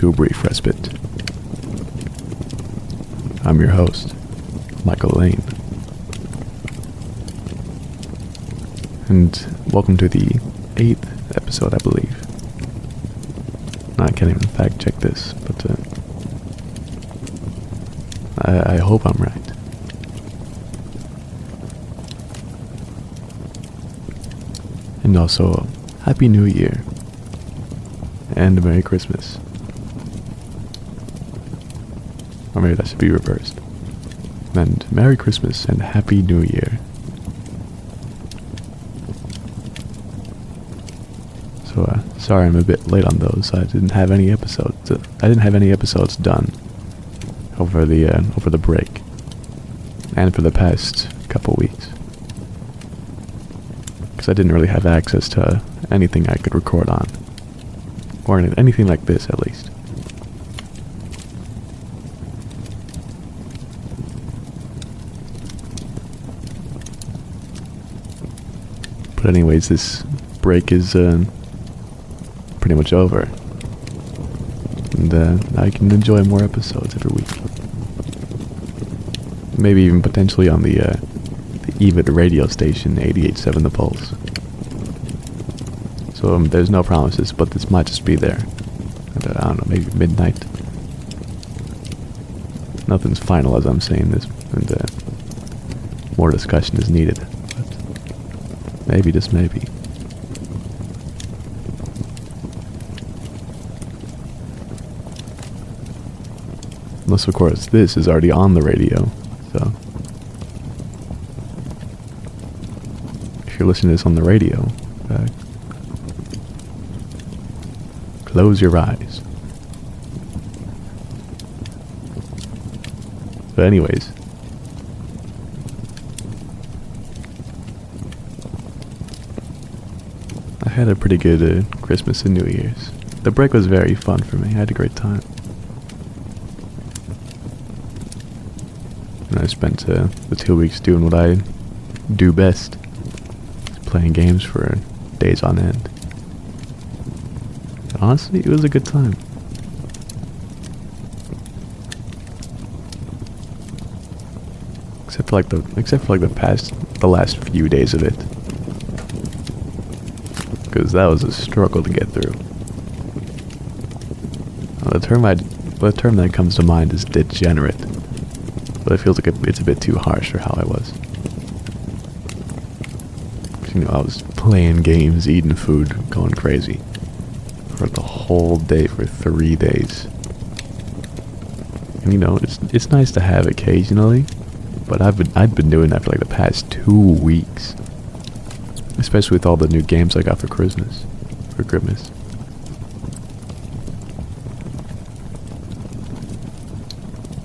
to a brief respite. I'm your host, Michael Lane. And welcome to the 8th episode, I believe. I can't even fact check this, but I hope I'm right. And also, Happy New Year. And Merry Christmas. Or maybe that should be reversed. And Merry Christmas and Happy New Year. So, sorry I'm a bit late on those. I didn't have any episodes. Done over the break, and for the past couple weeks, because I didn't really have access to anything I could record on, or anything like this at least. But anyways, this break is pretty much over, and I can enjoy more episodes every week. Maybe even potentially on the EVIT radio station 88.7 The Pulse. So there's no promises, but this might just be there at, I don't know, maybe midnight. Nothing's final as I'm saying this, and more discussion is needed. But maybe, just maybe. Unless, of course, this is already on the radio, so if you're listening to this on the radio, close your eyes. But anyways, I had a pretty good Christmas and New Year's. The break was very fun for me. I had a great time. And I spent the 2 weeks doing what I do best, playing games for days on end. And honestly, it was a good time. Except for the last few days of it, because that was a struggle to get through. The term that comes to mind is degenerate. But it feels like it's a bit too harsh for how I was. I was playing games, eating food, going crazy for the whole day for 3 days. And it's nice to have occasionally, but I'd been doing that for like the past 2 weeks, especially with all the new games I got for Christmas.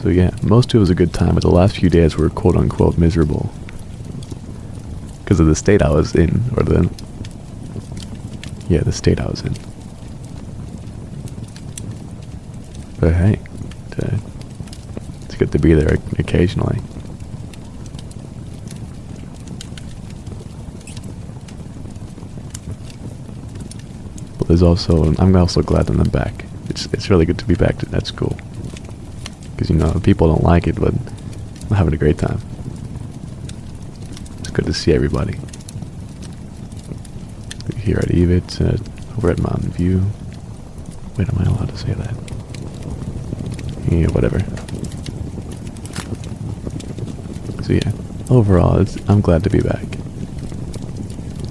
So yeah, most of it was a good time, but the last few days were quote-unquote miserable. Because of the state I was in, the state I was in. But hey, it's good to be there occasionally. But I'm also glad that I'm back. It's really good to be back at school. Because, people don't like it, but I'm having a great time. It's good to see everybody. Here at EVIT, over at Mountain View. Wait, am I allowed to say that? Yeah, whatever. So yeah, overall, I'm glad to be back.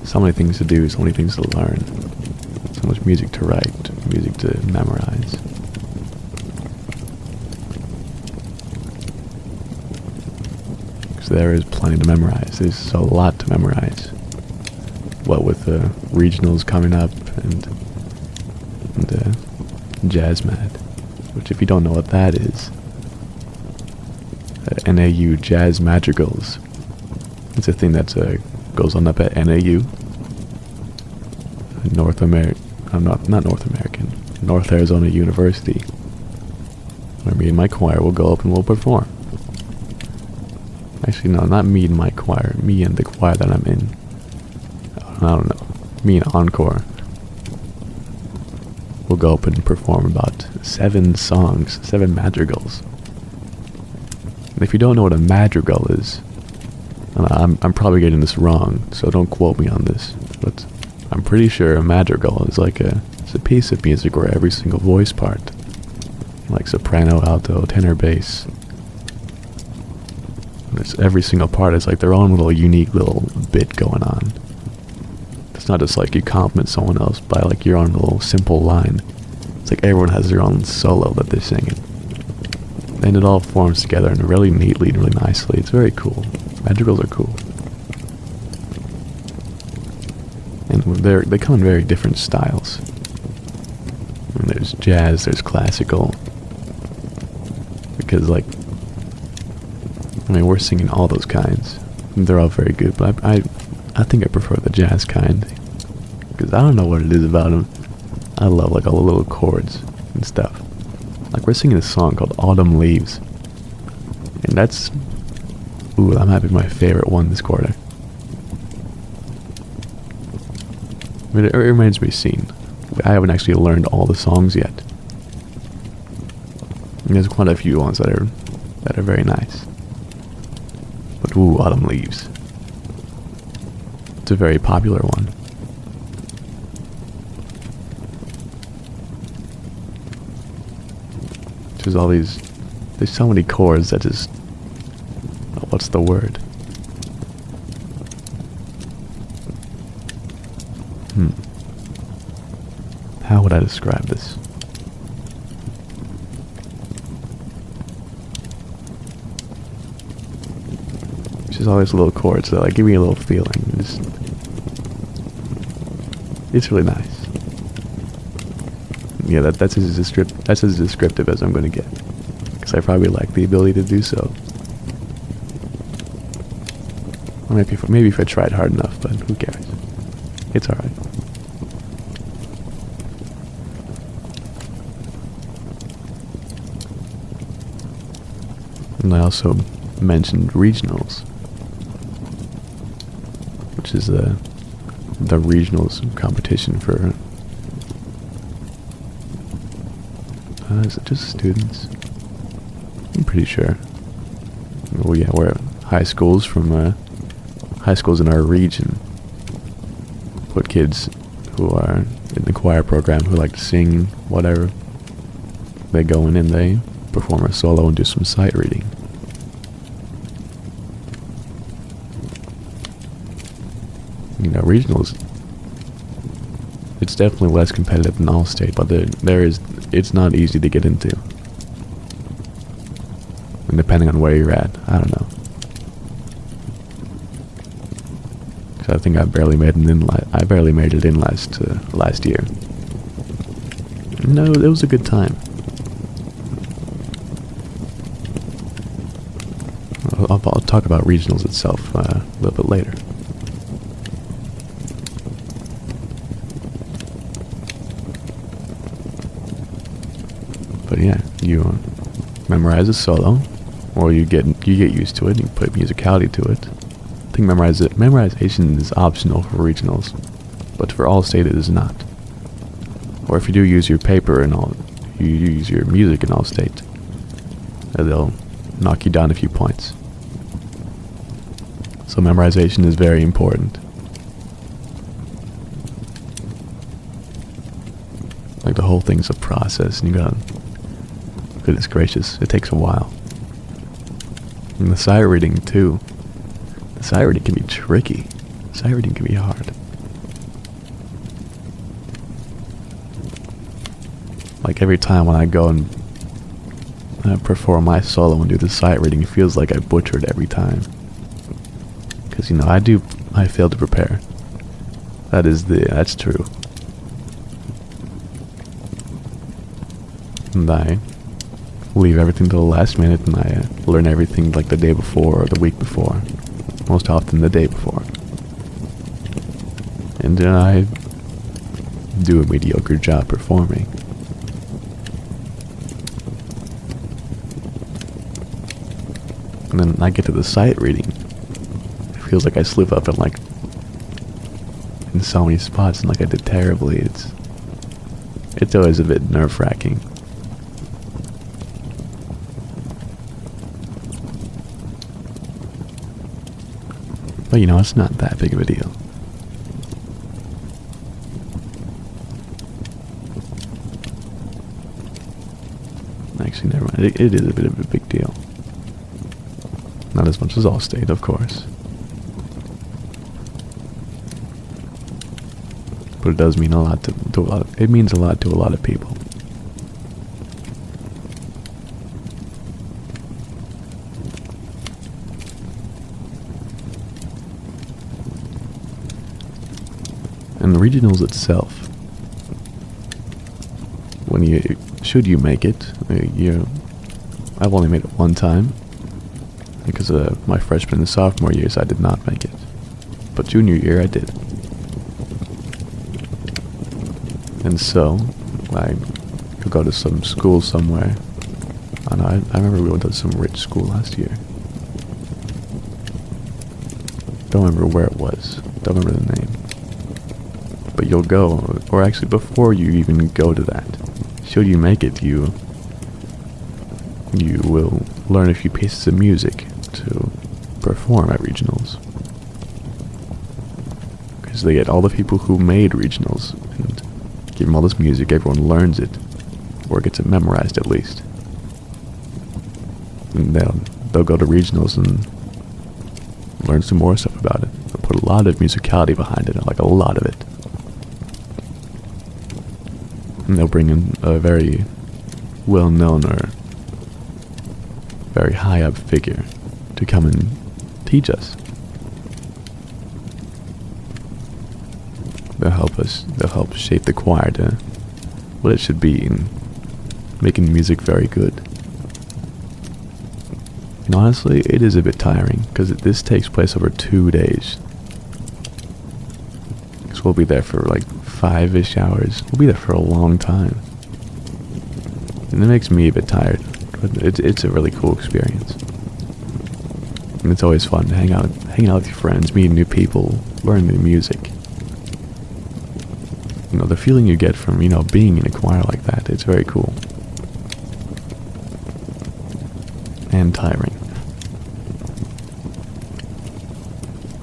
So many things to do, so many things to learn. So much music to write, music to memorize. There is plenty to memorize. There's a lot to memorize. What with regionals coming up and Jazz Mad, which if you don't know what that is, NAU Jazz Madrigals. It's a thing that goes on up at NAU, North Arizona University, where me and my choir will go up and we'll perform. Actually, no, not me and my choir. Me and the choir that I'm in. I don't know. Me and Encore. we'll go up and perform about 7 songs, 7 madrigals. And if you don't know what a madrigal is, I'm probably getting this wrong, so don't quote me on this, but I'm pretty sure a madrigal is like it's a piece of music where every single voice part, like soprano, alto, tenor, bass, every single part is like their own little unique little bit going on. It's not just like you compliment someone else by like your own little simple line. It's like everyone has their own solo that they're singing. And it all forms together and really neatly and really nicely. It's very cool. Madrigals are cool. And they come in very different styles. I mean, there's jazz, there's classical. Because like, I mean, we're singing all those kinds. And they're all very good, but I think I prefer the jazz kind. Because I don't know what it is about them. I love like all the little chords and stuff. Like we're singing a song called Autumn Leaves. And that's, that might be my favorite one this quarter. I mean, it remains to be seen. I haven't actually learned all the songs yet. And there's quite a few ones that are very nice. But Autumn Leaves. It's a very popular one. There's so many chords that just, what's the word? How would I describe this? It's just all these little chords that like give me a little feeling. It's really nice. Yeah, that's as descriptive as I'm going to get. Because I probably lack the ability to do so. Or maybe if I tried hard enough, but who cares? It's alright. And I also mentioned regionals, which is the regionals competition for, is it just students? I'm pretty sure. Well, yeah, we're high schools high schools in our region put kids who are in the choir program who like to sing, whatever. They go in and they perform a solo and do some sight reading. You know, regionals, it's definitely less competitive than All-State, but it's not easy to get into. And depending on where you're at, I don't know. So I think I barely made it in last year. No, it was a good time. I'll talk about regionals itself a little bit later. But yeah, you memorize a solo, or you get used to it. You put musicality to it. I think memorization is optional for regionals, but for All-State it is not. Or if you do use your paper and all, you use your music in All-State, they'll knock you down a few points. So memorization is very important. Like the whole thing's a process, and you gotta, goodness gracious, it takes a while. And the sight reading too. The sight reading can be tricky. Sight reading can be hard. Like every time when I go and perform my solo and do the sight reading, it feels like I butchered every time. Because, you know, I fail to prepare. That's true. And I leave everything to the last minute, and I learn everything like the day before or the week before. Most often the day before. And then I do a mediocre job performing. And then I get to the sight reading. It feels like I slip up in so many spots, and like I did terribly. It's always a bit nerve-wracking. But you know, it's not that big of a deal. Actually, never mind. It is a bit of a big deal. Not as much as Allstate, of course. But it does mean a lot to a lot of, it means a lot to a lot of people. And the regionals itself, when should you make it, I've only made it one time, because my freshman and sophomore years I did not make it, but junior year I did. And so, I could go to some school somewhere. I remember we went to some rich school last year. Don't remember where it was, don't remember the name. But you'll go, or actually before you even go to that, should you make it, you will learn a few pieces of music to perform at regionals. Because they get all the people who made regionals and give them all this music, everyone learns it, or gets it memorized at least. And they'll go to regionals and learn some more stuff about it. They'll put a lot of musicality behind it, like a lot of it. And they'll bring in a very well-known or very high-up figure to come and teach us. They'll help us. They'll help shape the choir to what it should be in making music very good. And honestly, it is a bit tiring because this takes place over 2 days. So we'll be there for like 5-ish hours. We'll be there for a long time. And it makes me a bit tired. But it's a really cool experience. And it's always fun to hang out with your friends, meeting new people, learn new music. You know, the feeling you get from, being in a choir like that, it's very cool. And tiring.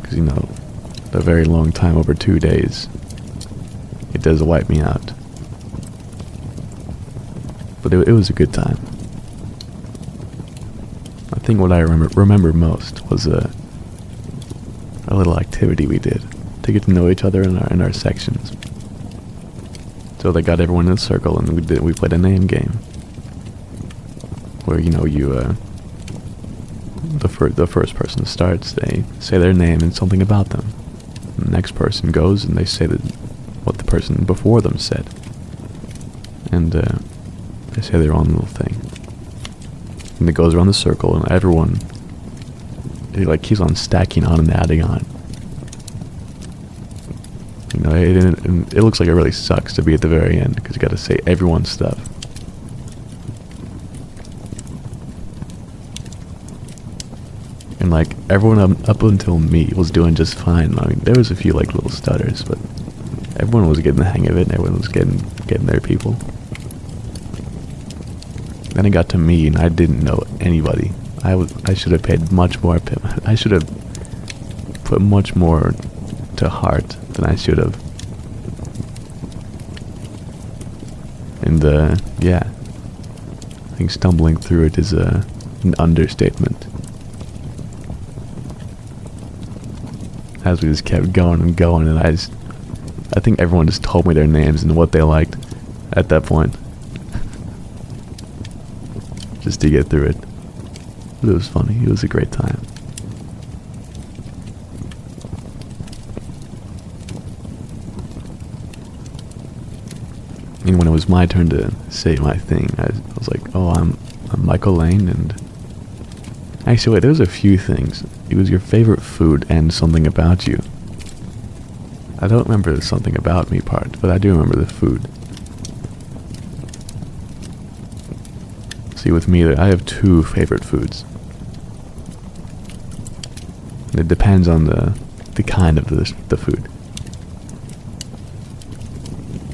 Because, a very long time over 2 days, it does wipe me out. But it was a good time. I think what I remember most was a little activity we did to get to know each other in our sections. So they got everyone in a circle and we played a name game where the first person starts, they say their name and something about them. And the next person goes and they say what the person before them said, and they say their own little thing. And it goes around the circle, and everyone, it keeps on stacking on and adding on. It looks like it really sucks to be at the very end, because you got to say everyone's stuff. And everyone up until me was doing just fine. I mean, there was a few little stutters, but everyone was getting the hang of it, and everyone was getting their people. Then it got to me, and I didn't know anybody. I should have paid much more. I should have put much more to heart than I should have. And yeah, I think stumbling through it is an understatement. As we just kept going and going, and I think everyone just told me their names and what they liked at that point. Just to get through it. But it was funny. It was a great time. And when it was my turn to say my thing, I was like, oh, I'm Michael Lane, and... Actually, wait, there was a few things. It was your favorite food and something about you. I don't remember the something about me part, but I do remember the food. See, with me, I have 2 favorite foods. And it depends on the kind of the food.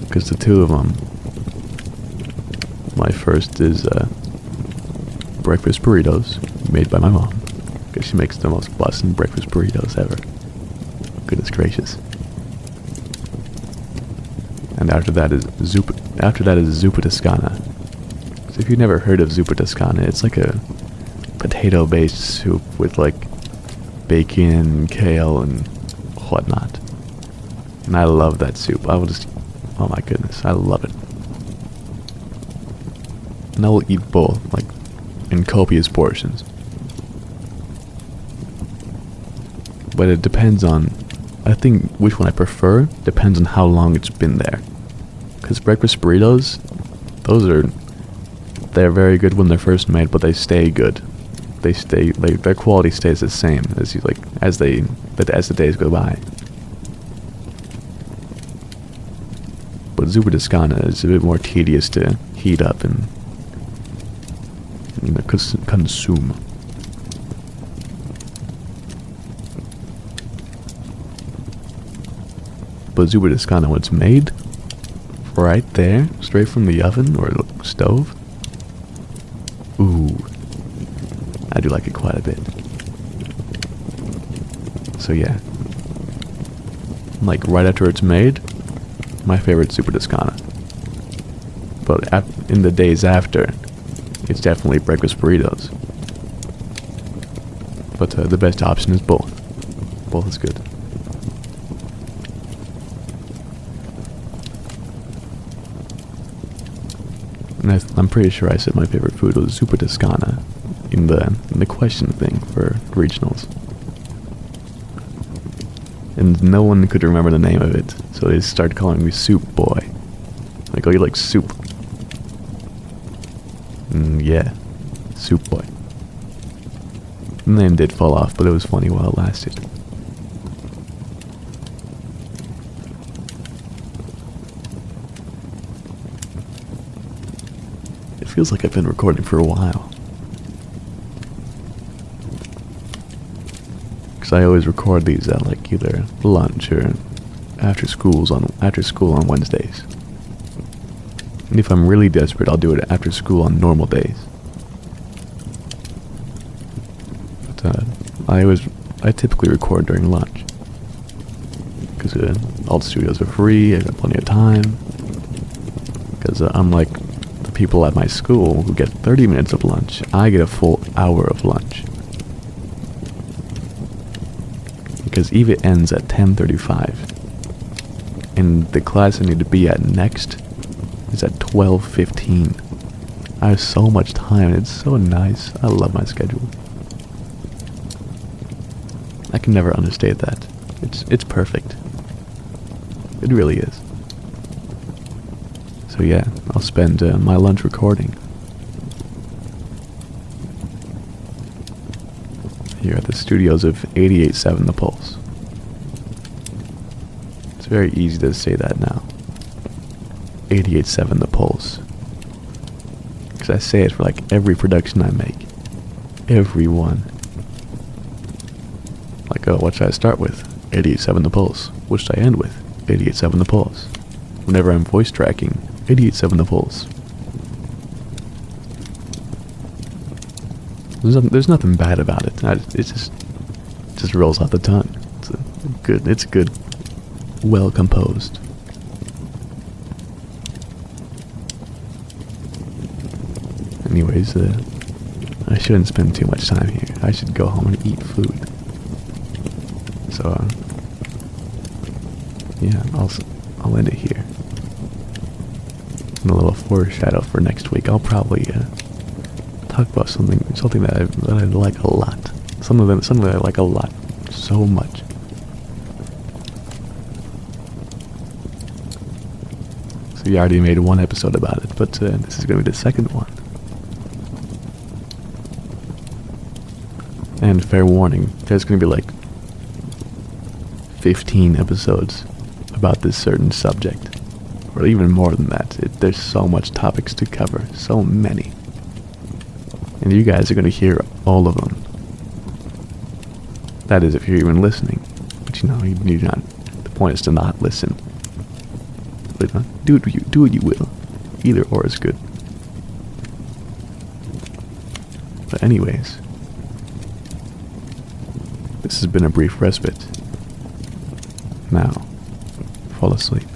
Because the 2 of them My first is breakfast burritos made by my mom, because she makes the most bussin' breakfast burritos ever. Goodness gracious. And after that is zuppa toscana. So if you've never heard of zuppa toscana, it's like a potato-based soup with like bacon, kale, and whatnot. And I love that soup. Oh my goodness, I love it. And I will eat both, like, in copious portions. But it depends on, I think which one I prefer depends on how long it's been there. Because breakfast burritos, they're very good when they're first made, but they stay good. They stay, like, their quality stays the same as you, like, as the days go by. But zuppa toscana is a bit more tedious to heat up and consume. But zuppa toscana, when it's made right there, straight from the oven or stove, ooh, I do like it quite a bit. So yeah, like right after it's made, my favorite zuppa toscana. But in the days after, it's definitely breakfast burritos. But the best option is both. Both is good. And I'm pretty sure I said my favorite food was zuppa toscana in the question thing for regionals. And no one could remember the name of it, so they started calling me Soup Boy. Like, oh, you like soup? Yeah, Soup Boy. The name did fall off, but it was funny while it lasted. It feels like I've been recording for a while. Because I always record these at like either lunch or after school on Wednesdays. And if I'm really desperate, I'll do it after school on normal days. But I typically record during lunch. Because all the studios are free, I got plenty of time. Because unlike the people at my school who get 30 minutes of lunch, I get a full hour of lunch. Because EVA ends at 10:35. And the class I need to be at next is at 12:15. I have so much time, it's so nice. I love my schedule. I can never understate that. It's perfect. It really is. So yeah, I'll spend my lunch recording here at the studios of 88.7 The Pulse. It's very easy to say that now. 88.7 The Pulse. Because I say it for like every production I make. Every one. Like, oh, what should I start with? 88.7 The Pulse. What should I end with? 88.7 The Pulse. Whenever I'm voice tracking, 88.7 The Pulse. There's nothing bad about it. It just rolls off the tongue. It's good, well composed. Anyways, I shouldn't spend too much time here. I should go home and eat food. So, yeah, I'll end it here. And a little foreshadow for next week. I'll probably talk about something that I like a lot. Something that I like a lot, so much. So you already made one episode about it, but this is gonna be the second one. And fair warning, there's gonna be like 15 episodes about this certain subject, or even more than that. There's so much topics to cover, so many. And you guys are going to hear all of them. That is, if you're even listening. But you know, you're not. The point is to not listen. But do what you will. Either or is good. But anyways, this has been a brief respite. Now, fall asleep.